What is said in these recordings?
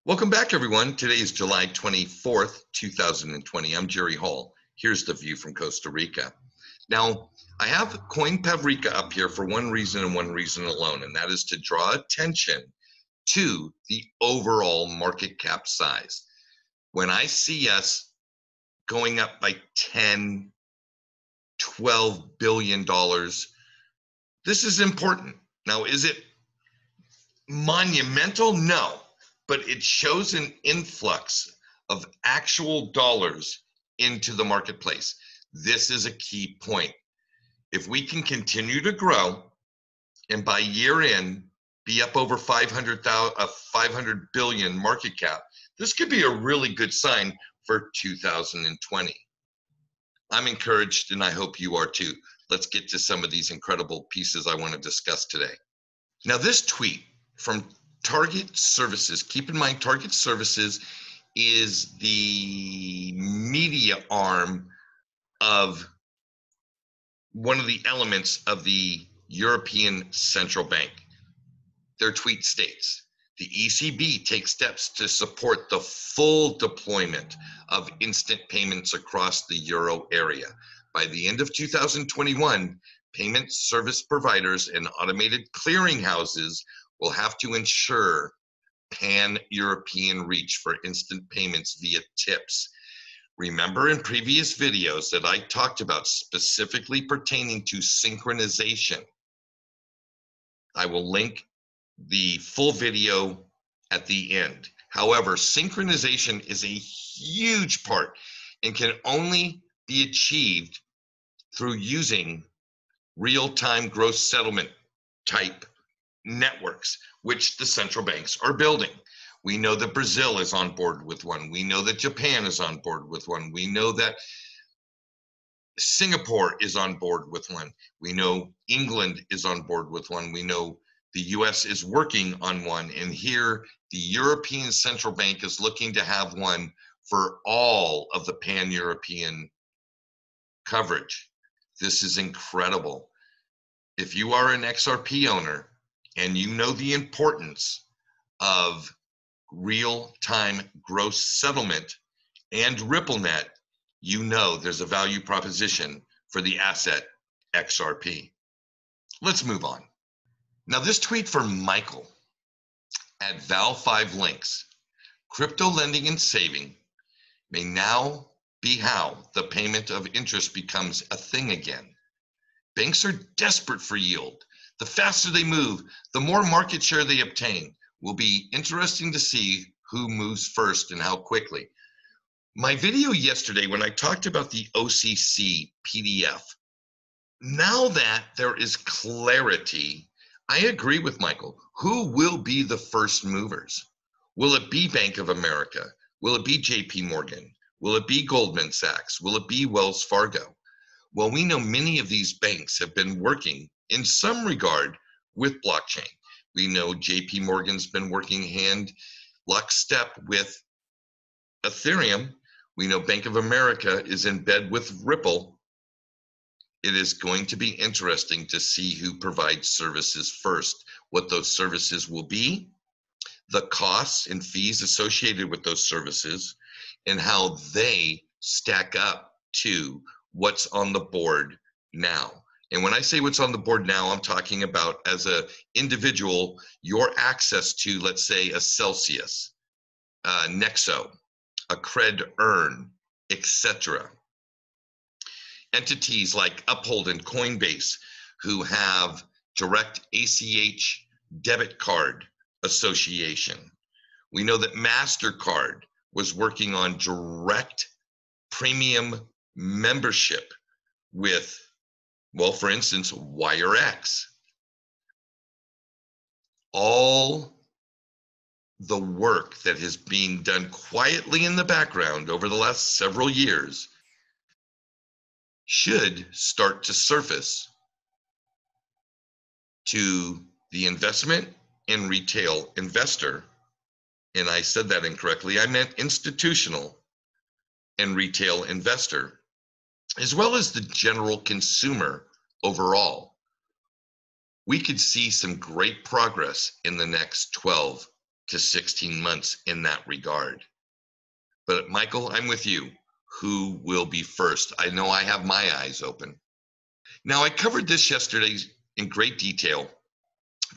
Welcome back, everyone. Today is July 24th, 2020. I'm Jerry Hall. Here's the view from Costa Rica. Now, I have Coin Pavrika up here for one reason and one reason alone, and that is to draw attention to the overall market cap size. When I see us going up by 10, $12 billion, this is important. Now, is it monumental? No. But it shows an influx of actual dollars into the marketplace. This is a key point. If we can continue to grow and by year end be up over 500 billion market cap, this could be a really good sign for 2020. I'm encouraged and I hope you are too. Let's get to some of these incredible pieces I want to discuss today. Now, this tweet from Target Services, keep in mind Target Services is the media arm of one of the elements of the European Central Bank. Their tweet states, the ECB takes steps to support the full deployment of instant payments across the euro area. By the end of 2021, payment service providers and automated clearinghouses will have to ensure pan-European reach for instant payments via tips. Remember in previous videos that I talked about specifically pertaining to synchronization. I will link the full video at the end. However, synchronization is a huge part and can only be achieved through using real-time gross settlement type networks, which the central banks are building. We know that Brazil is on board with one. We know that Japan is on board with one. We know that Singapore is on board with one. We know England is on board with one. We know the US is working on one. And here, the European Central Bank is looking to have one for all of the pan-European coverage. This is incredible. If you are an XRP owner, and you know the importance of real-time gross settlement and RippleNet, you know there's a value proposition for the asset XRP. Let's move on. Now, this tweet from Michael at Val5 Links, crypto lending and saving may now be how the payment of interest becomes a thing again. Banks are desperate for yield. The faster they move, the more market share they obtain. Will be interesting to see who moves first and how quickly. My video yesterday when I talked about the OCC PDF, now that there is clarity, I agree with Michael. Who will be the first movers? Will it be Bank of America? Will it be JP Morgan? Will it be Goldman Sachs? Will it be Wells Fargo? Well, we know many of these banks have been working in some regard with blockchain. We know JP Morgan's been working hand lockstep with Ethereum. We know Bank of America is in bed with Ripple. It is going to be interesting to see who provides services first, what those services will be, the costs and fees associated with those services, and how they stack up to what's on the board now. And when I say what's on the board now, I'm talking about as an individual, your access to, let's say, a Celsius, Nexo, a Cred Earn, etc. Entities like Uphold and Coinbase who have direct ACH debit card association. We know that MasterCard was working on direct premium membership with, well, for instance, WireX. All the work that has been done quietly in the background over the last several years should start to surface to the investment and retail investor. And I said that incorrectly. I meant institutional and retail investor, as well as the general consumer overall. We could see some great progress in the next 12 to 16 months in that regard. But Michael, I'm with you. Who will be first? I know I have my eyes open. Now, I covered this yesterday in great detail.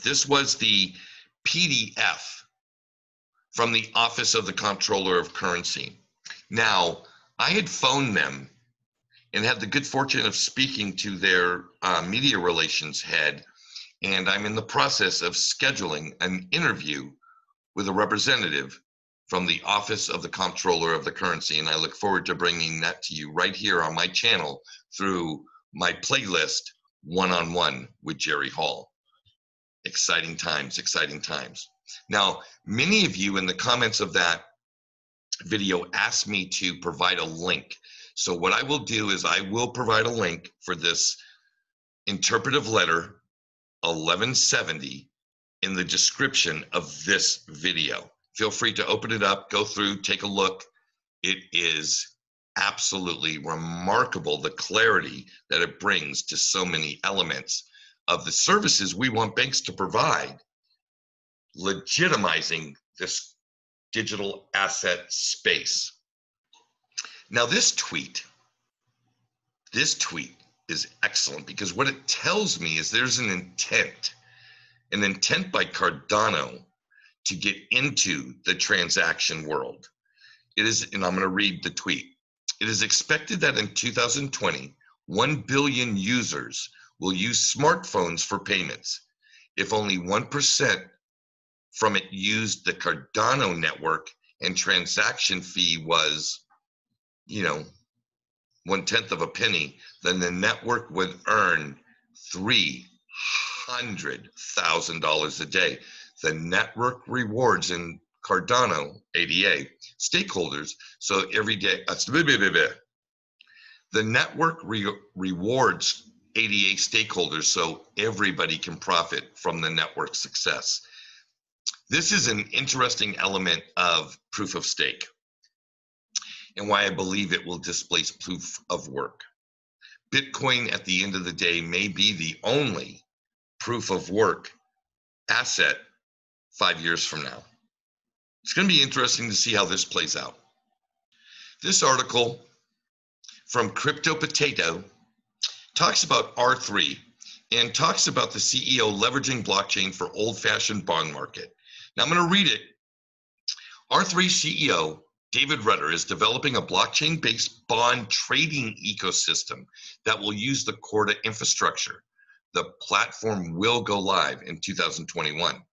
This was the PDF from the Office of the Comptroller of Currency. Now, I had phoned them and had the good fortune of speaking to their media relations head, and I'm in the process of scheduling an interview with a representative from the Office of the Comptroller of the Currency, and I look forward to bringing that to you right here on my channel through my playlist, One-on-One with JerryVHall. Exciting times, exciting times. Now, many of you in the comments of that video asked me to provide a link. So what I will do is I will provide a link for this interpretive letter 1170 in the description of this video. Feel free to open it up, go through, take a look. It is absolutely remarkable, the clarity that it brings to so many elements of the services we want banks to provide, legitimizing this digital asset space. Now, this tweet is excellent because what it tells me is there's an intent by Cardano to get into the transaction world. It is, and I'm going to read the tweet. It is expected that in 2020, 1 billion users will use smartphones for payments. If only 1% from it used the Cardano network and transaction fee was, 1/10 of a penny, then the network would earn $300,000 a day. The network rewards in Cardano, ADA, stakeholders, so every day, the network rewards ADA stakeholders so everybody can profit from the network success. This is an interesting element of proof of stake and why I believe it will displace proof of work. Bitcoin at the end of the day may be the only proof of work asset 5 years from now. It's going to be interesting to see how this plays out. This article from Crypto Potato talks about R3 and talks about the CEO leveraging blockchain for old-fashioned bond market. Now I'm going to read it. R3 CEO David Rudder is developing a blockchain-based bond trading ecosystem that will use the Corda infrastructure. The platform will go live in 2021.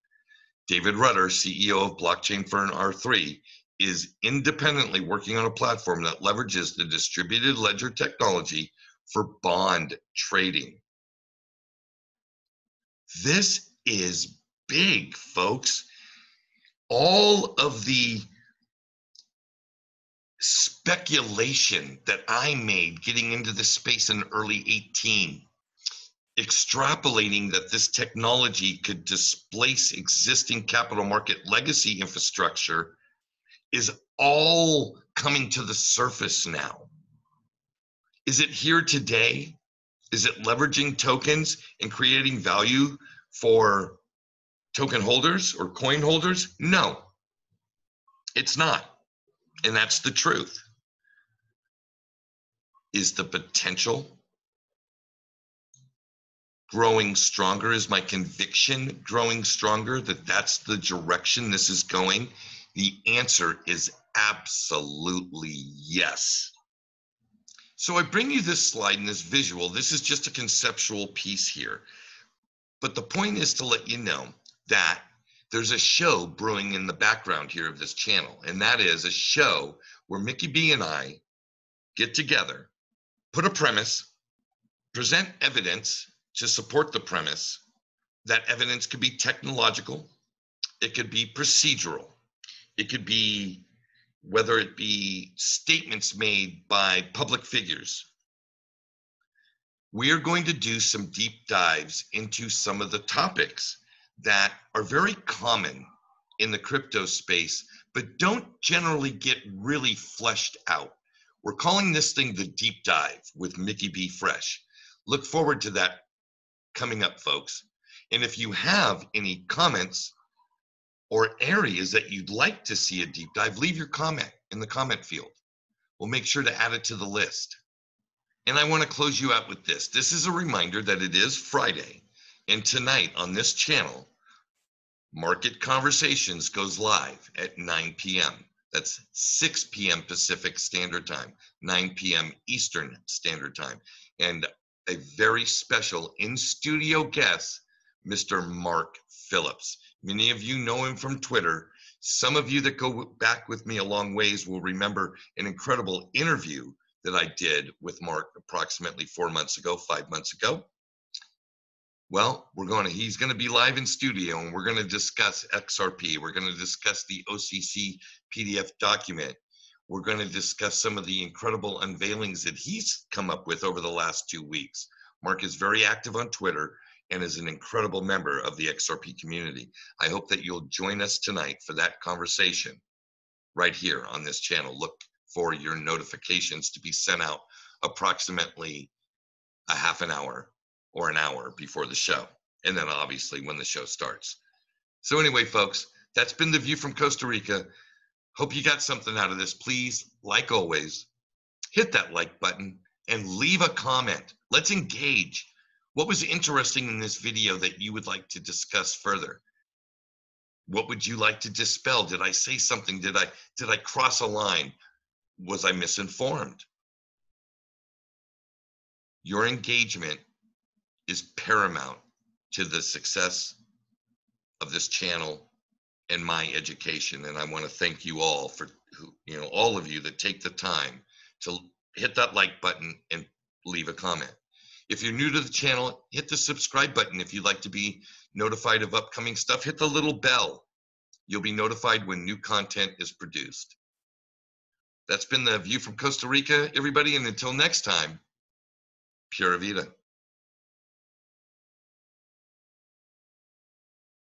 David Rudder, CEO of blockchain firm R3, is independently working on a platform that leverages the distributed ledger technology for bond trading. This is big, folks. All of the speculation that I made getting into this space in early 18, extrapolating that this technology could displace existing capital market legacy infrastructure, is all coming to the surface now. Is it here today? Is it leveraging tokens and creating value for token holders or coin holders? No, it's not. And that's the truth. Is the potential growing stronger? Is my conviction growing stronger that that's the direction this is going? The answer is absolutely yes. So I bring you this slide and this visual. This is just a conceptual piece here. But the point is to let you know that there's a show brewing in the background here of this channel, and that is a show where Mickey B and I get together, put a premise, present evidence to support the premise. That evidence could be technological, it could be procedural, it could be whether it be statements made by public figures. We are going to do some deep dives into some of the topics that are very common in the crypto space, but don't generally get really fleshed out. We're calling this thing the deep dive with Mickey B. Fresh. Look forward to that coming up, folks. And if you have any comments or areas that you'd like to see a deep dive, leave your comment in the comment field. We'll make sure to add it to the list. And I want to close you out with this. This is a reminder that it is Friday, and tonight on this channel, Market Conversations goes live at 9 p.m. That's 6 p.m. Pacific Standard Time, 9 p.m. Eastern Standard Time. And a very special in-studio guest, Mr. Mark Phillips. Many of you know him from Twitter. Some of you that go back with me a long ways will remember an incredible interview that I did with Mark approximately 4 months ago, 5 months ago. Well, he's going to be live in studio, and we're going to discuss XRP. We're going to discuss the OCC PDF document. We're going to discuss some of the incredible unveilings that he's come up with over the last 2 weeks. Mark is very active on Twitter and is an incredible member of the XRP community. I hope that you'll join us tonight for that conversation right here on this channel. Look for your notifications to be sent out approximately a half an hour or an hour before the show, and then obviously when the show starts. So anyway, folks, that's been The View from Costa Rica. Hope you got something out of this. Please, like always, hit that like button and leave a comment. Let's engage. What was interesting in this video that you would like to discuss further? What would you like to dispel? Did I say something? Did I cross a line? Was I misinformed? Your engagement is paramount to the success of this channel and my education. And I want to thank you all for, all of you that take the time to hit that like button and leave a comment. If you're new to the channel, hit the subscribe button. If you'd like to be notified of upcoming stuff, hit the little bell. You'll be notified when new content is produced. That's been The View from Costa Rica, everybody. And until next time, Pura Vida.